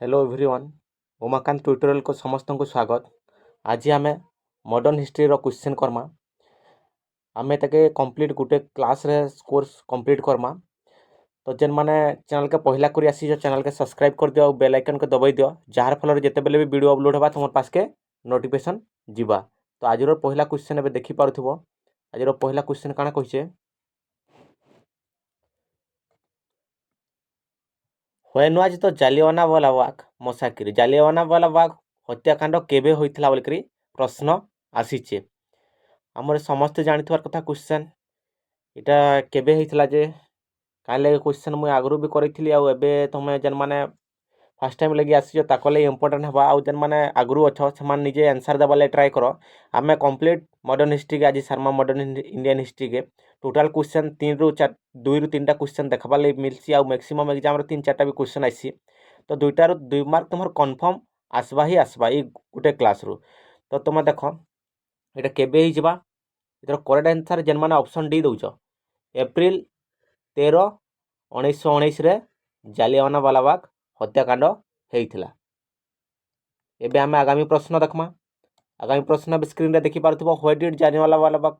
Hello everyone Umakant tutorial को समस्त को स्वागत। आज आम मॉडर्न हिस्ट्री रो क्वेश्चन करमा। आम ताके कंप्लीट गोटे क्लास रे कोर्स कंप्लीट करमा। तो जेन माने चैनल के पहला करी आसी जो चैनल के सब्सक्राइब कर दियो, बेल आइकन को दबाई दियो, जार फल जेते बेले भी वीडियो अपलोड होबा तुम पास के नोटिफिकेशन जीवा। तो आज रो पहला क्वेश्चन एबे देखि पारुथबो। आज रो पहला क्वेश्चन काना कहिसे, व्हेन वाज द जालियानवाला बाग मसाकिर, जालियानवाला बाग हत्याकांड केबे होइथिला बोलकरी प्रश्न आसीचे। आमर समस्ते जानिथवार कथा क्वेश्चन इटा केबे होइथिला जे काले क्वेश्चन मुई आगरू भी करिथिली आ एबे तमे जन माने फर्स्ट टाइम लगी आसीजो ताकले इंपोर्टेंट हबा आ जन माने आगरू अछ समान निजे आंसर देबाले ट्राई करो। आमे कंप्लीट मॉडर्न हिस्ट्री के आज शर्मा मॉडर्न इंडियन हिस्ट्री के टोटल क्वेश्चन 3 रु 4 2 रु 3टा क्वेश्चन देखबा ले मिलसी आ मैक्सिमम एग्जाम रो 3-4टा भी क्वेश्चन आसी। तो 2टा रु 2 मार्क तुमर कंफर्म आसबा ही आसबा ई गुटे क्लास रु। तो तुम देखो एटा केबे ही जबा इधर करेक्ट आंसर जेन माने ऑप्शन डी दउचो एप्रिल 13 1919 रे जालियानवाला बाग हत्याकांड हेइथिला। एबे आमे आगामी प्रश्न देखमा। आगामी प्रश्न भी स्क्रीन रे देखि पारथबो, what did Jallianwala Bagh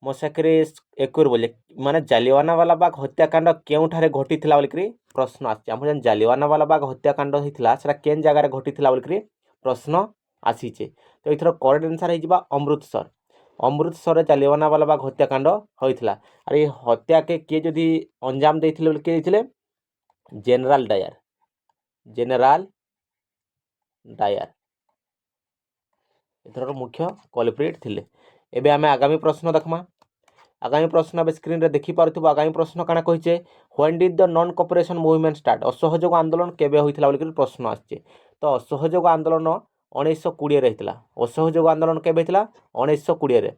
massacre एकुर बोले माने जालियानवाला बाग हत्याकांड केउठारे घटिथिला बोलकरी प्रश्न आछि। हम जन जालियानवाला बाग हत्याकांड हेइथिला सेटा केन जगह रे घटिथिला बोलकरी प्रश्न आसीचे। तो इथर करेक्ट आंसर हे जिबा अमृतसर। अमृतसर रे जालियानवाला बाग हत्याकांड होइथिला। अरे हत्या के जदि अंजाम देथिले बोल के देथिले जनरल डायर। जनरल डायर इथर मुख्य कल्प्रिट थिले। एबे आमे आगामी प्रश्न देखमा। आगामी प्रश्न अब स्क्रीन रे देखि पारथबो। आगामी प्रश्न काना कहिचे, when did the non cooperation movement start, असहयोग आंदोलन केबे होइथिला बोलकरी प्रश्न आछे। तो असहयोग आंदोलन 1920 रे हेतिला। असहयोग आंदोलन केबे हेतिला 1920 रे।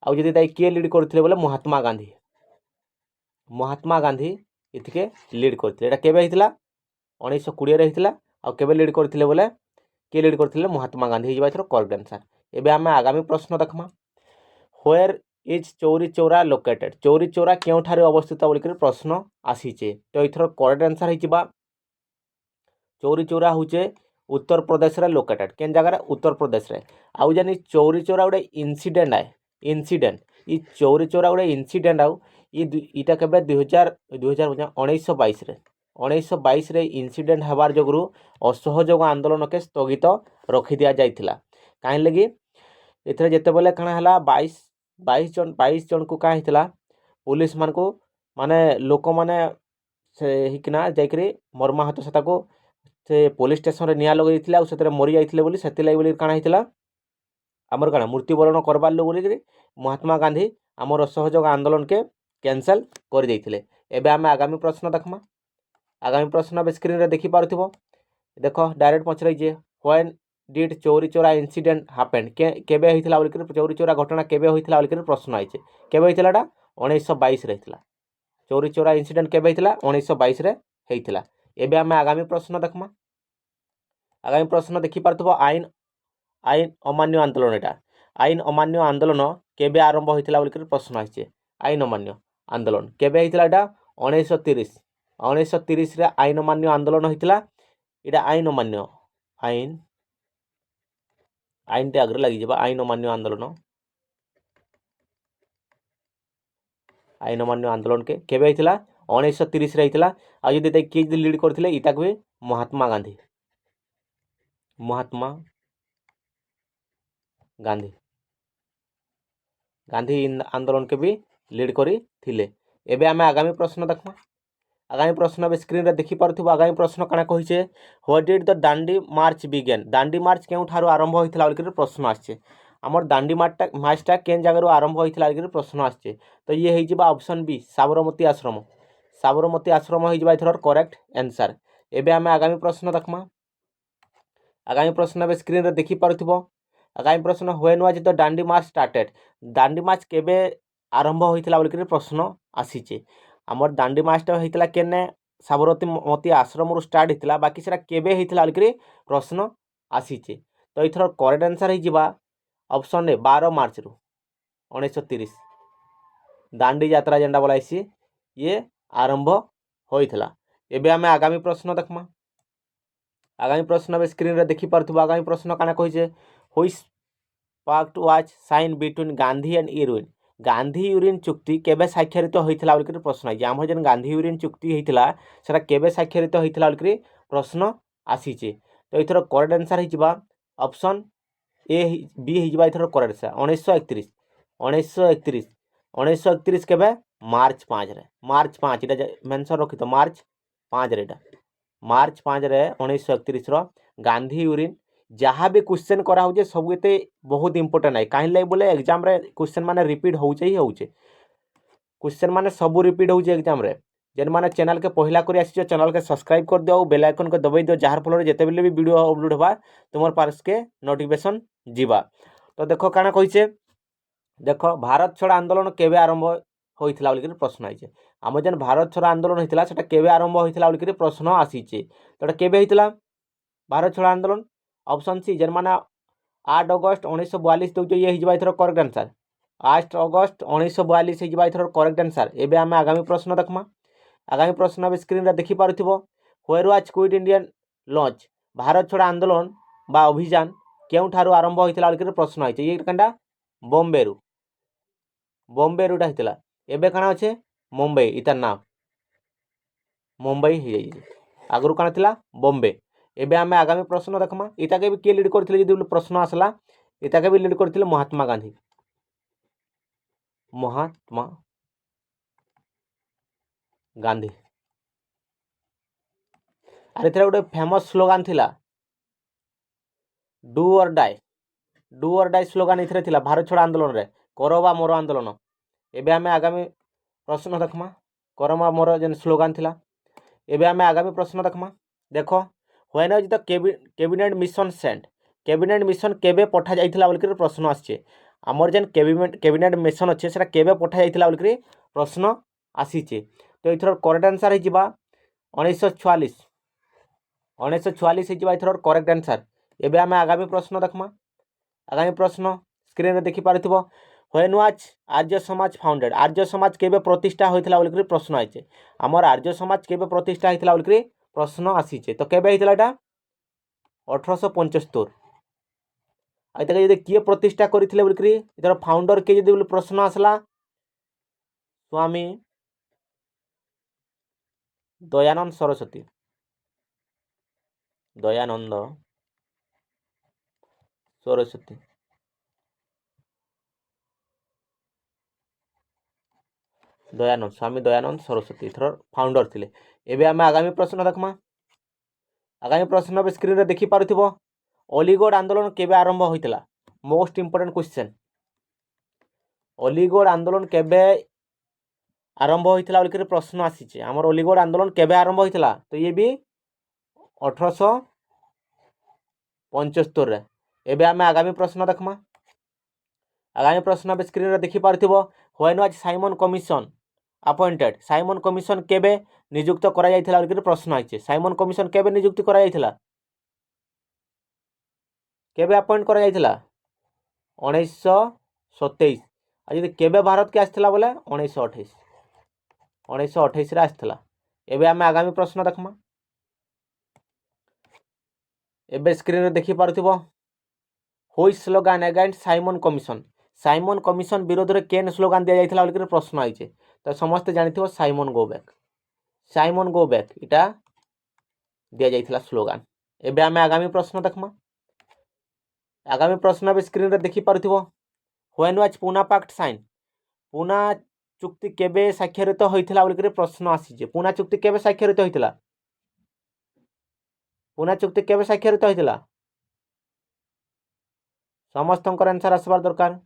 आ जदि ताई के लीड करथिले बोले महात्मा गांधी। महात्मा गांधी इथिके लीड करथिले। एटा केबे हेतिला 1920 रे हेतिला। आ केबे लीड करथिले बोले के लीड करथिले महात्मा गांधी ही बाइथरो करेक्ट आंसर। एबे आमे आगामी प्रश्न देखमा, where is Chauri Chaura located, Chauri Chaura केउठारे अवस्थित बोलकरी प्रश्न आसीचे। तो इथरो करेक्ट आंसर हे जिबा चौरी चौरा होचे उत्तर प्रदेश रे लोकेटेड। केन जगह रे उत्तर प्रदेश रे। आउ जानी चौरी चौरा उडे इंसिडेंट आए, इंसिडेंट ई चौरी चौरा उडे इंसिडेंट आउ इटा केबे 1922 रे 1922 रे इंसिडेंट हबार जोगरु असहयोग आंदोलन के स्थगित रखि दिया जाइथिला। काहे लगी एथरे जेते बेले काना हला 22 जन को का हितला पुलिस मान को माने लोक माने से हिकना जाइकरी मर्माहत से ताको से पुलिस स्टेशन रे निया लगै दिथिला। आ सेतरे मरि जाइथिले बोली सेति लागि बोली काना हितला हमर काना मृत्युवरण करबार लो बोली महात्मा गांधी हमर असहयोग आंदोलन के कैंसल कर देइथिले। एबे आमे आगामी प्रश्न देखमा। आगामी प्रश्न अब स्क्रीन रे देखि पारुथिबो। देखो डायरेक्ट पचरै जे when did Chauri Chaura incident happened, केबे होइथिला बोलकरी चौरी चौरा घटना केबे होइथिला बोलकरी प्रश्न आइছে। केबे होइथिला एटा 1922 रे होइथिला। चौरी चौरा इंसिडेंट केबे होइथिला 1922 रे होइथिला। एबे आमे आगामी प्रश्न देखमा। आगामी प्रश्न देखि पारथबो, आईन आईन अमान्य आंदोलन। एटा आईन अमान्य आंदोलन केबे आरंभ होइथिला बोलकरी प्रश्न आइছে। आईन अमान्य आंदोलन केबे होइथिला एटा 1930 1930 रे आईन अमान्य आंदोलन होइथिला। एटा आईन अमान्य आईन आईन टे आगरे लगी जबा आईन अमान्य आंदोलन। आईन अमान्य आंदोलन के केबे होइथिला 1930 रे होइथिला। आ जदि तै के लीड करथिले इटा के महात्मा गांधी। महात्मा गांधी गांधी आंदोलन के भी लीड करी थिले। एबे आमे आगामी प्रश्न देखमा। आगामी प्रश्न अब स्क्रीन रे देखि पारुथिबो। आगामी प्रश्न काना कहिचे, what did the Dandi march begin, Dandi march केउ ठारो आरंभ होइथिला बोलकरी प्रश्न आछे। हमर दांडी मार्चटा केन जगह आरंभ होइथिला बोलकरी प्रश्न आछे। तो ये हे जिबा ऑप्शन बी साबरमती आश्रम। साबरमती आश्रम हे जिबा इथर करेक्ट आंसर। एबे आमे आगामी प्रश्न देखमा। आगामी प्रश्न अब स्क्रीन रे देखि पारुथिबो। आगामी प्रश्न, when was the Dandi march started, Dandi march केबे आरंभ होइथिला बोलकरी प्रश्न आसीचे। हमर दांडी मार्चटा होइथिला केने साबरमती आश्रम रु स्टार्ट होइथिला। बाकी सेटा केबे होइथिला बोलकरी प्रश्न आसीचे। तो इथर करेक्ट आंसर हे जिबा ऑप्शन ए 12 मार्च रु 1930 दांडी यात्रा जेंडा बोलाइसी ये आरंभ होइथिला। एबे आमे आगामी प्रश्न देखमा। आगामी प्रश्न अब स्क्रीन रे देखि पारथुबो आगामी प्रश्न काना कहिजे which pact was sign between Gandhi and Irwin Gandhi Irwin चुक्ति केबे स्वाक्षरित होइथिला बोलकरी प्रश्न आइजे आम जेन गांधी यूरिन चुक्ति होइथिला सेटा केबे स्वाक्षरित होइथिला बोलकरी प्रश्न आसीचे तो एथर करेक्ट आंसर हिजबा ऑप्शन ए बी हिजबा एथर करेक्ट आंसर 1931 1931 1931 केबे मार्च 5 रे मार्च 5 इटा मेंशन रखि तो मार्च 5 रे इटा मार्च 5 रे 1931 रो गांधी यूरिन जहाँ भी क्वेश्चन करा हो सब ये बहुत इंपोर्टेंट है कहीं लगे बोले एग्जाम रे क्वेश्चन माने रिपीट होचे ही होचे क्वेश्चन माने सब रिपीट होचे एग्जाम रे जेन माने चैनल के पहला करी आसी चैनल के सब्सक्राइब कर दियो बेल आइकन को दबाई दियो जार फल जेते बेले भी वीडियो अपलोड होबा तुमर पास के नोटिफिकेशन जीवा तो देखो काना कहिचे देखो भारत छोड़ आंदोलन केबे आरंभ होइथिला बोली प्रश्न आइছে आम जेन भारत छोड़ आंदोलन होइथिला सेटा केबे आरंभ होइथिला बोली प्रश्न आसीचे तो केबे होइथिला भारत छोड़ आंदोलन ऑप्शन सी जेन माने 8 अगस्त 1942 दउजे ये हिजबा इथर करेक्ट आंसर 8 अगस्त 1942 हिजबा इथर करेक्ट आंसर एबे आमे आगामी प्रश्न देखमा आगामी प्रश्न अब स्क्रीन रे देखि पारुथिबो where was quit Indian launch Bharat छोड़ आंदोलन बा अभियान केउ ठारू आरंभ होइथिला बोली प्रश्न आइছে ये कंडा बॉम्बे रुटा हितला एबे काना अछि मुंबई इतार नाम मुंबई हो जाइए आगु काना थिला बॉम्बे एबे आमे आगामी प्रश्न देखमा इटा के भी के लीड करथिले यदि प्रश्न आसला इटा के भी लीड करथिले महात्मा गांधी अरे तेरा गोटे फेमस स्लोगान थिला डू और डाई स्लोगान इथरे थिला भारत छोड़ आंदोलन रे करो बा मोर आंदोलन एबे आमे आगामी प्रश्न देखमा करो बा मोर जेन स्लोगान थिला एबे आमे आगामी प्रश्न देखमा देखो when is the cabinet mission sent cabinet mission केबे पठा जाइथिला बोलकरी प्रश्न आछे हमर जेन कैबिनेट मिशन अच्छे सेटा केबे पठा जाइथिला बोलकरी प्रश्न आसीचे तो इथर करेक्ट आंसर हे जिबा 1944 1944 हे जिबा इथर करेक्ट आंसर एबे आमे आगामी प्रश्न देखमा आगामी प्रश्न स्क्रीन रे देखि पारथिबो when was Arya Samaj founded Arya Samaj केबे प्रतिष्ठा होइथिला बोलकरी प्रश्न आइचे हमर आर्य समाज केबे प्रतिष्ठा होइथिला बोलकरी प्रश्न आसीचे तो केबे होइथिला एटा 1875 आइ तक यदि किए प्रतिष्ठा करथिले बोलकरी इधर फाउंडर के यदि प्रश्न आसला स्वामी दयानंद सरस्वती दयानंद सरस्वती दयानंद स्वामी दयानंद सरस्वती इथर फाउंडर थिले एबे आमे आगामी प्रश्न देखमा आगामी प्रश्न अब स्क्रीन रे देखि पारुथिबो अलीगढ़ आंदोलन केबे आरंभ होइतिला मोस्ट इंपोर्टेंट क्वेश्चन अलीगढ़ आंदोलन केबे आरंभ होइतिला बोलकरी प्रश्न आसीचे हमर अलीगढ़ आंदोलन केबे आरंभ होइतिला तो ये भी 1875 रे एबे आमे आगामी प्रश्न देखमा आगामी प्रश्न अब स्क्रीन रे देखि पारुथिबो when was Simon commission appointed Simon commission केबे नियुक्त करा जाइथिला बोलकरी प्रश्न आइছে साइमन कमिशन केबे नियुक्त करा जाइथिला केबे अपॉइंट करा जाइथिला 1927 आ यदि केबे भारत के आस्थिला बोले 1928 रे आस्थिला एबे आमे आगामी प्रश्न देखमा एबे स्क्रीन रे देखि पारुथिबो हुई स्लोगान अगेंस्ट साइमन कमिशन विरोध रे केन स्लोगान दिया जाइथिला बोलकरी प्रश्न आइছে तो समस्त जानिथिबो साइमन गो बैक इटा दिया जाइथिला स्लोगान एबे आमे आगामी प्रश्न देखमा आगामी प्रश्न अब स्क्रीन रे देखि पारुथिबो when was Poona pact sign Poona चुक्ति केबे स्वाक्षरित होइथिला बोलकरी प्रश्न आसीजे पूना चुक्ति केबे स्वाक्षरित होइथिला पूना चुक्ति केबे स्वाक्षरित होइथिला समस्तंकर आंसर आसबार दरकार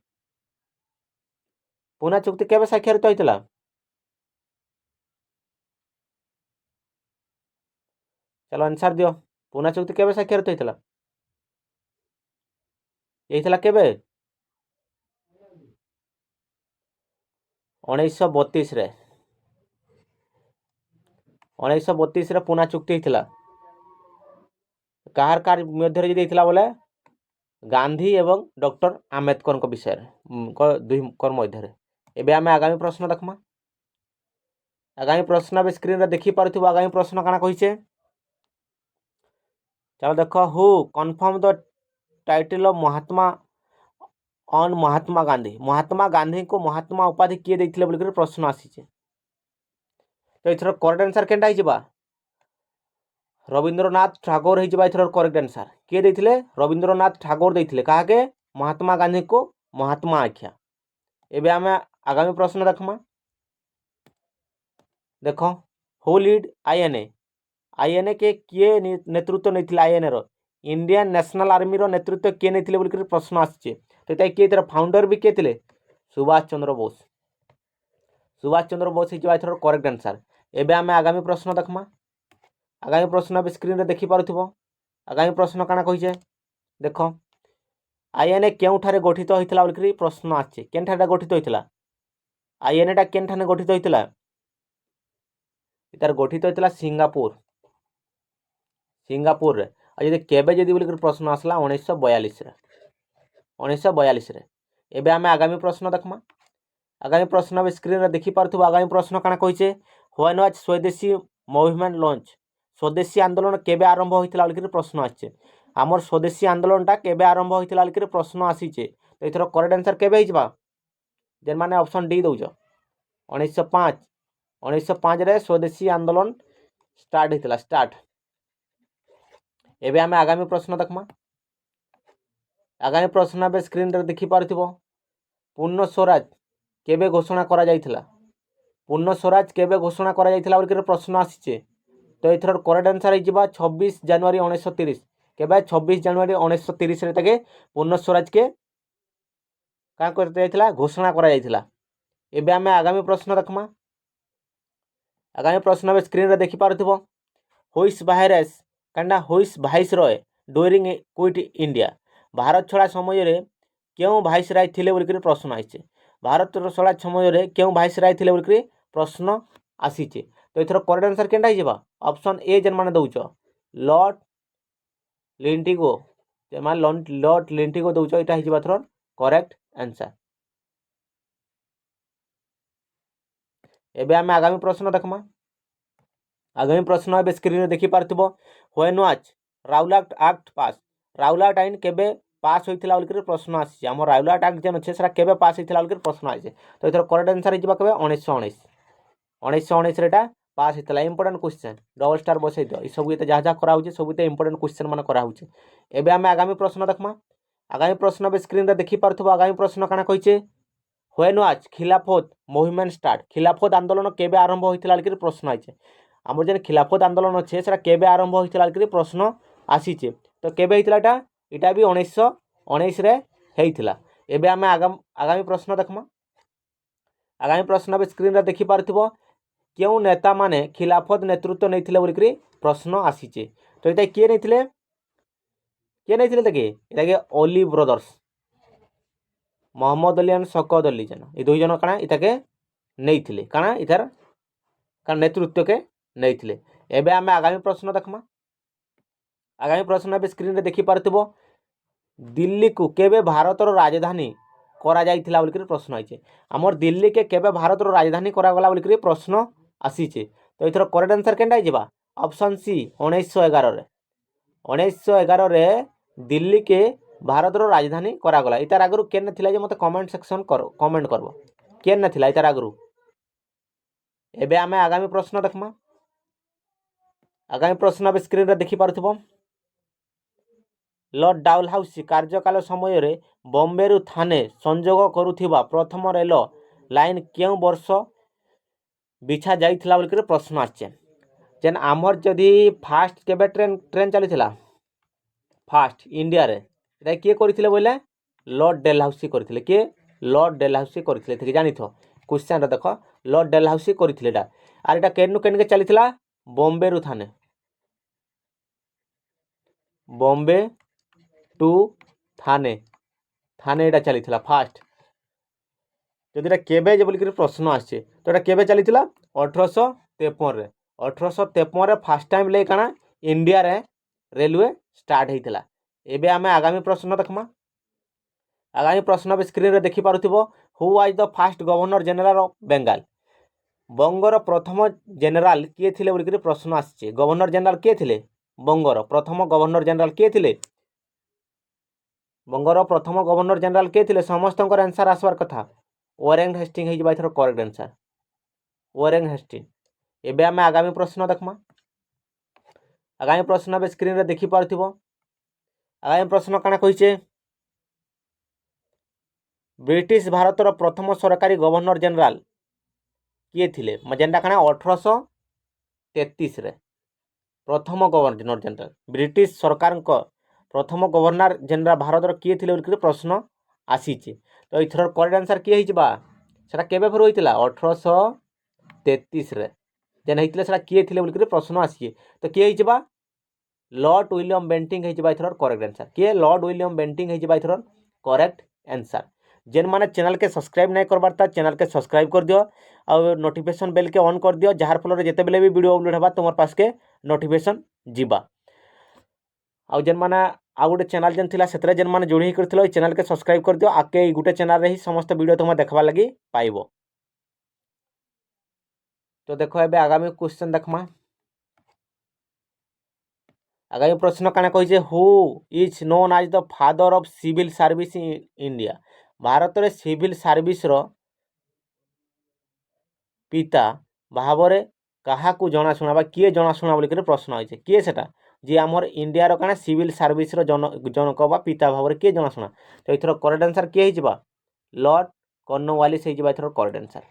पूना चुक्ति केबे स्वाक्षरित होइथिला चलो आंसर दियो पूना चुक्ति केबे स्वाक्षरित होइथिला एइथिला केबे 1932 रे 1932 रे पूना चुक्ति हिथिला कार कार मध्य रे देइथिला बोले गांधी एवं डॉक्टर आम्बेडकर को विषय दुई कर मध्य रे एबे आमे आगामी प्रश्न देखमा आगामी प्रश्न अब स्क्रीन रे देखि पारुथिबो आगामी प्रश्न काना कहिचे चलो देखो who confirm the title of Mahatma on Mahatma Gandhi को महात्मा उपाधि किए देइथिले बोलिकर प्रश्न आसीचे। तो एथर करेक्ट आंसर केनटा हिजबा रविंद्रनाथ ठाकुर हिजबा एथर करेक्ट आंसर किए देइथिले रविंद्रनाथ ठाकुर देइथिले काहाके महात्मा गांधी को महात्मा आख्या। एबे आमे आगामी प्रश्न देखमा देखो हु लीड आईएनए के किए नेतृत्व नैथिले आईएनए रो इंडियन नेशनल आर्मी रो नेतृत्व किए नैथिले बोलिकर प्रश्न आसीचे। तो एटा किए एथर फाउंडर भी किए थिले सुभाष चंद्र बोस हिजबा एथर करेक्ट आंसर। एबे आमे आगामी प्रश्न देखमा आगामी प्रश्न भी स्क्रीन रे देखि पारुथिबो। आगामी प्रश्न काना कहिजे देखो आईएनए केउठारे गठित होइथिला बोलिकर प्रश्न आछे केनठारे गठित होइथिला आईएनए टा केनठाने गठित होइथिला इतार गठित होइथिला सिंगापुर रे आ जदि केबे जदि बोलिकर प्रश्न आसला 1942 रे। एबे आमे आगामी प्रश्न देखमा आगामी प्रश्न भी स्क्रीन रे देखि पारुथिबो। आगामी प्रश्न काना कहिजे व्हेन वाज स्वदेशी मूवमेंट लॉन्च स्वदेशी आंदोलन केबे आरंभ होइथिला बोलिकर प्रश्न आछे आमर स्वदेशी आंदोलनटा केबे आरंभ होइथिला बोलिकर प्रश्न आसीचे। तो एथर करेक्ट आंसर केबे हिजबा जेन माने ऑप्शन डी दउजो 1905 रे स्वदेशी आंदोलन स्टार्ट होइथिला स्टार्ट। एबे आमे आगामी प्रश्न देखमा आगामी प्रश्न बे स्क्रीन रे देखि पारुथिबो पूर्ण स्वराज केबे घोषणा करा जाइथिला पूर्ण स्वराज केबे घोषणा करा जाइथिला बोलिकर प्रश्न आसीचे। तो एथर करेक्ट आंसर हिजबा 26 जनवरी 1930 केबे 26 जनवरी 1930 रे तके पूर्ण स्वराज के का करते जाइथिला घोषणा करा जाइथिला। एबे आमे आगामी प्रश्न देखमा आगामी प्रश्न बे स्क्रीन रे देखि पारुथिबो हुइस भाइसरॉय ड्यूरिंग क्विट इंडिया भारत छड़ा समय रे केउ भाइसराय थिले बोलिकर प्रश्न आइছে भारत छड़ा समय रे केउ भाइसराय थिले बोलिकर प्रश्न आसीचे। तो एथर करेक्ट आंसर केनटा हिजबा ऑप्शन ए जेन माने दउचो लॉर्ड लिंटिगो जेन माने लॉर्ड लिंटिगो दउचो एटा हिजबा थर करेक्ट आंसर। एबे आमे आगामी प्रश्न देखमा आगामी प्रश्न एबे स्क्रीन रे देखि पारथिबो when was Rowlatt act pass Rowlatt आईन केबे पास होइथिला बोलिकर प्रश्न आसी हम राउलाट एक्ट जेन अछि सेरा केबे पास होइथिला बोलिकर प्रश्न आइছে। तो एथर करेक्ट आंसर हिजबा केबे 1919 रेटा पास होइथिला इंपोर्टेंट क्वेश्चन डबल स्टार बसै दियो ई सब एते जा जा करा होचे सब एते इंपोर्टेंट क्वेश्चन माने करा होचे। एबे आमे आगामी प्रश्न देखमा आगामी प्रश्न बे स्क्रीन रे देखि पारथिबो आगामी प्रश्न काना कहिचे व्हेन वाज खिलाफत मूवमेंट स्टार्ट खिलाफत आंदोलन केबे आरंभ होइथिला बोलिकर प्रश्न आइছে आमर जेन खिलाफत आंदोलन अच्छे सेटा केबे आरंभ होइथिला बोलिकर प्रश्न आसीचे। तो केबे होइथिला एटा भी 1919 रे हेइथिला। एबे आमे आगामी प्रश्न देखमा आगामी प्रश्न बे स्क्रीन रे देखि पारथिबो केउ नेता माने खिलाफत नेतृत्व नैथिले बोलिकर प्रश्न आसीचे। तो एटा के नैथिले तके एटाके ओली ब्रदर्स मोहम्मद अली एंड शौकत अली जन ए दुई जन काना इताके नैथिले काना इथार का नेतृत्व के नैथिले। एबे आमे आगामी प्रश्न देखमा आगामी प्रश्न बे स्क्रीन रे देखि पारथिबो दिल्ली को केबे भारत रो राजधानी करा जाइथिला बोलिकर प्रश्न आइছে हमर दिल्ली के केबे भारत रो राजधानी करा गला बोलिकर प्रश्न आसीचे। तो एथर करेक्ट आंसर केनटा हिजबा ऑप्शन सी 1911 रे दिल्ली के भारत रो राजधानी करा गला। इतार आगरु केन थिला जे मते कमेंट सेक्शन करो कमेंट करबो केन थिला इतार आगरु। एबे आमे आगामी प्रश्न देखमा आगामी प्रश्न बे स्क्रीन रे देखि पारथिबो लॉर्ड डालहाउसी कार्यकाल समय रे बॉम्बे रु थाने संजोग करुथिबा प्रथम रेल लाइन केउ वर्ष बिछा जाइथिला बोलिकर प्रश्न आछे जेन आमर जदि फास्ट केबे ट्रेन चलीथिला फास्ट इंडिया रे एटा के करिथिले बोले लॉर्ड डेलहाउसी करिथिले के लॉर्ड डेलहाउसी करिथिले थि जानिथो क्वेश्चन रे देखो लॉर्ड डेलहाउसी करिथिले एटा आर एटा केनु केन के चलीथिला बॉम्बे रु थाने Bombay to Thane Etah चलीथिला fast जदि एटा केबे जे बोलिकर प्रश्न आछे तो एटा केबे चलीथिला 1853 रे 1853 रे फर्स्ट टाइम ले काना इंडिया रे रेलवे स्टार्ट हेइथिला। एबे आमे आगामी प्रश्न देखमा आगामी प्रश्न बे स्क्रीन रे देखि पारुथिबो who was the first governor general of Bengal बंगर प्रथम जनरल किए थिले बोलिकर प्रश्न आछे गवर्नर जनरल किए थिले बंगर प्रथम गवर्नर जनरल किए थिले बंगर प्रथम गवर्नर जनरल किए थिले समस्त आंसर आसबार कथा वॉरेन हेस्टिंग हो एथर करेक्ट आंसर वॉरेन हेस्टिंग। एबे आमे आगामी प्रश्न देखमा आगामी प्रश्न बे स्क्रीन रे देखि पारथिबो आगामी प्रश्न काना कहिचे ब्रिटिश भारतर प्रथम सरकारी गवर्नर जनरल किए थिले जेनटा काना 1833 रे प्रथम गवर्नर जनरल ब्रिटिश सरकार प्रथम गवर्नर जनरल भारतर किए थिले बोलकर प्रश्न आसीचे तो इथर करेक्ट आंसर किए हिजबा सेटा केबे फेर होइतिला 1833 रे जेन होइतिले सेटा किए थिले बोलकर प्रश्न आसीचे तो किए हिजबा लॉर्ड विलियम बेंटिंग हिजबा इथर करेक्ट आंसर किए लॉर्ड विलियम बेंटिंग हिजबा इथर करेक्ट आंसर। जेन माने चैनल के सब्सक्राइब नहीं करबार ता चैनल के सब्सक्राइब कर दियो और नोटिफिकेशन बेल के ऑन कर दियो जार फल जिते बेले भी वीडियो अपलोड होगा तुम पास के नोटिफिकेशन जीवा आउ जेन माने आ गोटे चैनल जेन थिला सेतरे जेन माने जोड़ी करथिलो ए चैनल के सब्सक्राइब कर दियो आके ई गोटे चैनल रे ही समस्त वीडियो तुम देखबा लागि पाइबो। तो देखो एबे आगामी क्वेश्चन देखमा आगामी प्रश्न काना कहिजे who is known as the father of civil service in India Bharat रे सिविल सर्विस रो पिता भावरे काहाकू जनाशुना बा किए जनाशुना बोलिकर प्रश्न होइछे किए सेटा जे आमर इंडिया रो काना सिविल सर्विस रो जनक बा पिता भावरे किए जनाशुना तो इथर करेक्ट आंसर किए हिजबा लॉर्ड कॉर्नवालिस हिजबा इथर करेक्ट आंसर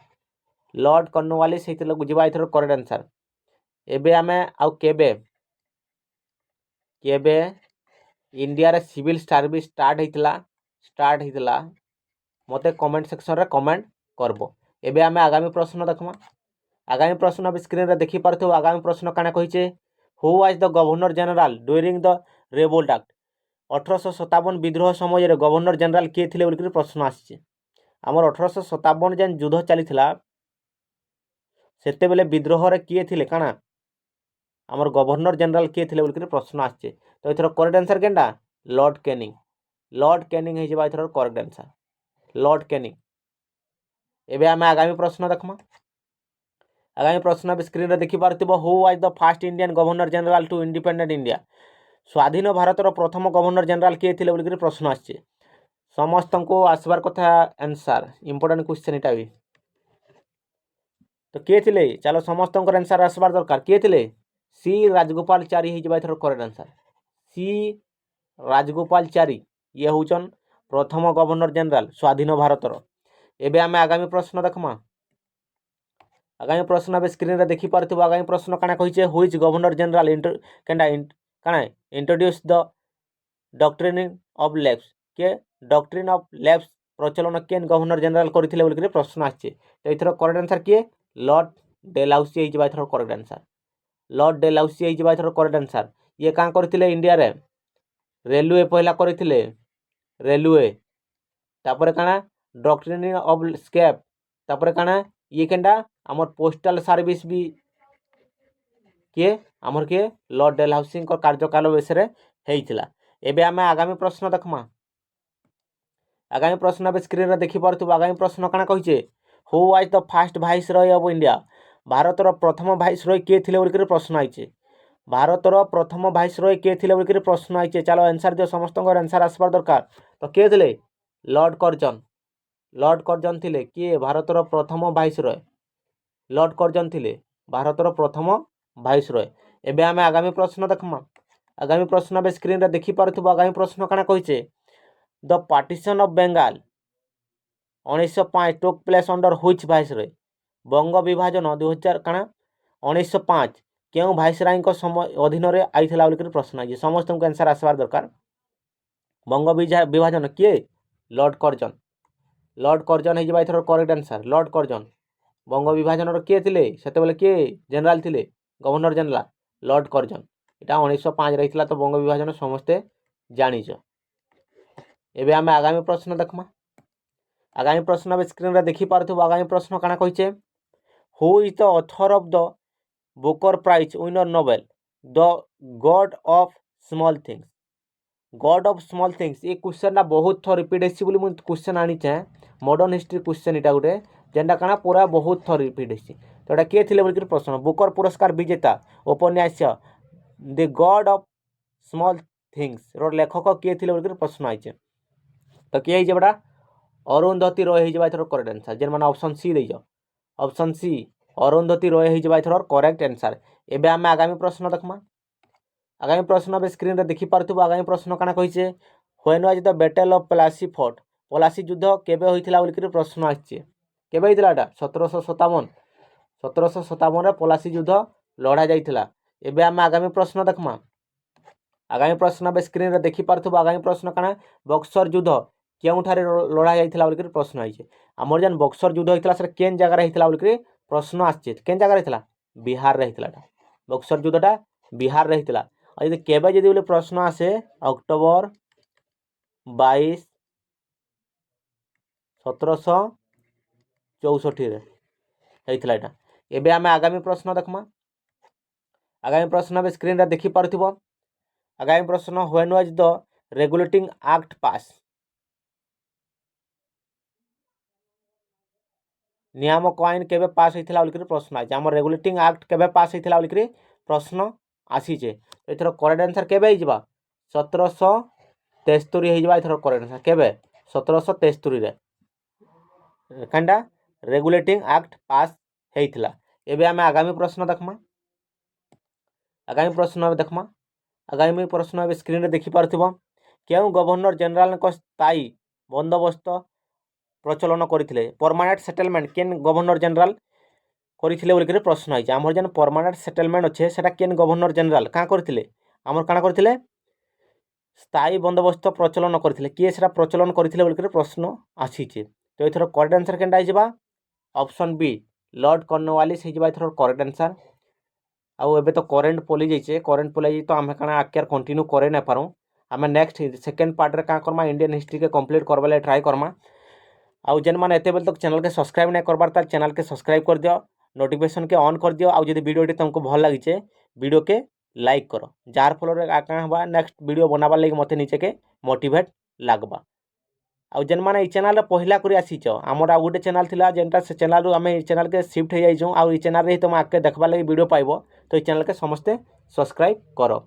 लॉर्ड कॉर्नवालिस हितले बुझबा इथर करेक्ट आंसर। एबे आमे आउ केबे केबे इंडिया रे सिविल सर्विस स्टार्ट हितला मते कमेंट सेक्शन रे कमेंट करबो। एबे आमे आगामी प्रश्न देखमा आगामी प्रश्न अब स्क्रीन रे देखि पारथो आगामी प्रश्न काना कहिचे who was the governor general during the revolt act 1857 विद्रोह समय रे गवर्नर जनरल किए थिले बोलकर प्रश्न आसीचे हमर 1857 जेन युद्ध चलीथिला सेते बेले विद्रोह रे किए थिले काना हमर गवर्नर जनरल किए थिले बोलकर प्रश्न आसीचे तो इथर करेक्ट आंसर केनडा लॉर्ड कैनिंग हे जबा इथर करेक्ट आंसर लॉर्ड कैनिंग। एबे आमे आगामी प्रश्न देखमा आगामी प्रश्न अब स्क्रीन रे देखि पारथिबो who was the first Indian governor general to independent India स्वाधीन भारतर प्रथम गवर्नर जनरल किए थिले बोलकर प्रश्न आसीचे समस्त को आसबार कथा आंसर इंपोर्टेंट क्वेश्चन इटा भी तो किए थिले चलो समस्त आंसर आसबार दरकार किए थिले सी राजगोपालचारी हे जबा इथर करेक्ट आंसर सी राजगोपालचारी ये होचन प्रथम गवर्नर जनरल स्वाधीन भारतर। एबे आमे आगामी प्रश्न देखमा आगामी प्रश्न अब स्क्रीन रे देखि पारथिबो आगामी प्रश्न काना कहिचे हुइज गवर्नर जनरल काना introduce the doctrine of lapse के डॉक्ट्रिन ऑफ लैप्स प्रचलन केन गवर्नर जनरल करथिले बोलकर प्रश्न आछे तो इथर करेक्ट आंसर किए लॉर्ड डेलाउसी हे जबा इथर करेक्ट आंसर लॉर्ड डेलाउसी हे जबा इथर करेक्ट आंसर ये का करथिले इंडिया रे रेलवे पहला करथिले रेलवे तापर काना डॉक्ट्रिन ऑफ स्केप तापर काना ये केनडा हमर पोस्टल सर्विस भी किए हमर के लॉर्ड डेलहाउसी कार्यकाल बेसरे हेइतिला। एबे आमे आगामी प्रश्न देखमा आगामी प्रश्न अब स्क्रीन रे देखि पारथु आगामी प्रश्न काना कहिचे who was the first viceroy of India भारतर प्रथम वाइसरॉय किए थिले बोलकर प्रश्न आइचे भारतर प्रथम वाइसरॉय किए थिले बोलकर प्रश्न आइचे चलो आंसर दियो समस्त आंसर आसबार दरकार तो किए थिले लॉर्ड कर्जन थिले किए भारतर प्रथम वाइसरॉय लॉर्ड कर्जन थिले भारतर प्रथम वाइसरॉय। एबे आमे आगामी प्रश्न देखमा आगामी प्रश्न बे स्क्रीन रे देखि पारथुबो आगामी प्रश्न काना कहिचे the partition of Bengal 1905 took place under which viceroy बंग विभाजन 2000 काना 1905 केउ वाइसरॉय को समय अधीन रे आइथिला बोलकर प्रश्न आइजे समस्त को आंसर आसबार दरकार बंग विभाजन किए लॉर्ड कर्जन हे जबा इथर करेक्ट आंसर लॉर्ड कर्जन बंग विभाजन किए थिले सेते बेले किए जनरल थिले गवर्नर जनरल लॉर्ड कर्जन इटा 1905 रहितला तो बंग विभाजन समस्ते जानिछ। एबे आमे आगामी प्रश्न देखमा आगामी प्रश्न अब स्क्रीन रे देखि पारथु आगामी प्रश्न काना कहिचे who is the author of the Booker prize winner novel the god of small things ये क्वेश्चन ना बहुत थर रिपीट हेसी बोली मु क्वेश्चन आनी चे मॉडर्न हिस्ट्री क्वेश्चन इटा गुटे जेनटा काना पूरा बहुत थर रिपीट हेसी तो एटा के थिले बोलकर प्रश्न बुकर पुरस्कार विजेता उपन्यास the god of small things रो लेखक किए थे बोल प्रश्न आइए तो किए है बेटा अरुंधति रॉय हो करेक्ट आंसर जेन मैंने ऑप्शन सी देज ऑप्शन सी अरुंधति रॉय हो करेक्ट आंसर एबे आम आगामी प्रश्न देखमा आगामी प्रश्न स्क्रीन रे देखि पारथुबो आगामी प्रश्न काना कहिचे when was the battle of Plassey fort Plassey युद्ध केबे होइथिला बोलिकरी प्रश्न आछे केबे होइथिला एटा 1757 रे पलासी युद्ध लड़ा जाइथिला एबे आम आगामी प्रश्न देखमा आगामी प्रश्न स्क्रीन रे देखि पारथुबो आगामी प्रश्न काना बक्सर युद्ध केउठारे लड़ा जाइथिला बोलिकरी प्रश्न आइछे हमर जन बक्सर युद्ध होइथिला सर केन जगह रे होइथिला बोलिकरी प्रश्न आछे केन जगह रे होइथिला बिहार रे होइथिला बक्सर युद्धटा बिहार रे होइथिला और यदि केबे यदि बोले प्रश्न आसे अक्टोबर 22 1764 रे होइथिला एटा एबे आमे आगामी प्रश्न देखमा आगामी प्रश्न स्क्रीन रे देखि पारथिबो आगामी प्रश्न when was the regulating act पास नियामक आईन केबे पास होइथिला बोलिकरी प्रश्न आइछ हमर रेगुलेटिंग एक्ट केबे पास होइथिला बोलिकरी प्रश्न आसीचे एथर करेक्ट आंसर केबे हिजबा 1773 हिजबा एथर करेक्ट आंसर केबे 1773 रे कंडा रेगुलेटिंग एक्ट पास हेइथिला एबे आमे आगामी प्रश्न देखमा आगामी प्रश्न देखमा आगामी प्रश्न स्क्रीन रे देखि पारथिबो केउ गवर्नर जनरल को स्थायी बंदोबस्त प्रचलन करथिले परमानेंट सेटलमेंट केन गवर्नर जनरल करथिले बोलिकरी प्रश्न आइछ हमर जन परमानेंट सेटलमेंट अच्छे सेटा केन गवर्नर जनरल का करथिले हमर काना करथिले स्थायी बंदोबस्त प्रचलन करथिले किए सेटा प्रचलन करथिले बोलिकरी प्रश्न आसीचे तो एथर करेक्ट आंसर केनटा हिजबा ऑप्शन बी लॉर्ड कॉर्नवालिस हिजबा एथर करेक्ट आंसर आउ एबे तो करेंट पोली जाइछे करेंट पोली तो आमे काना आकेर कंटिन्यू करे ना पारू आमे नेक्स्ट सेकंड पार्ट रे का करमा इंडियन हिस्ट्री के कंप्लीट करबले ट्राई करमा आउ जेन माने एते बेल तक चैनल के सब्सक्राइब नहीं करबार तार चैनल के सब्सक्राइब कर दियो नोटिफिकेशन के ऑन कर दियो आउ जदि वीडियोटी तुमको भल लागिचे वीडियो के लाइक करो जार फल का हबा नेक्स्ट वीडियो बनाबार लगी मते नीचे के मोटिवेट लागबा आउ जेन माने ई चैनल पहिला करी आसीच हमर आ गुटे चैनल थिला जेनटा से चैनल रु आमे ई चैनल के शिफ्ट हो जाइछौ आउ ई चैनल रे तुम आके देखबा लगी वीडियो पाइबो तो ई चैनल के समस्ते सब्सक्राइब करो।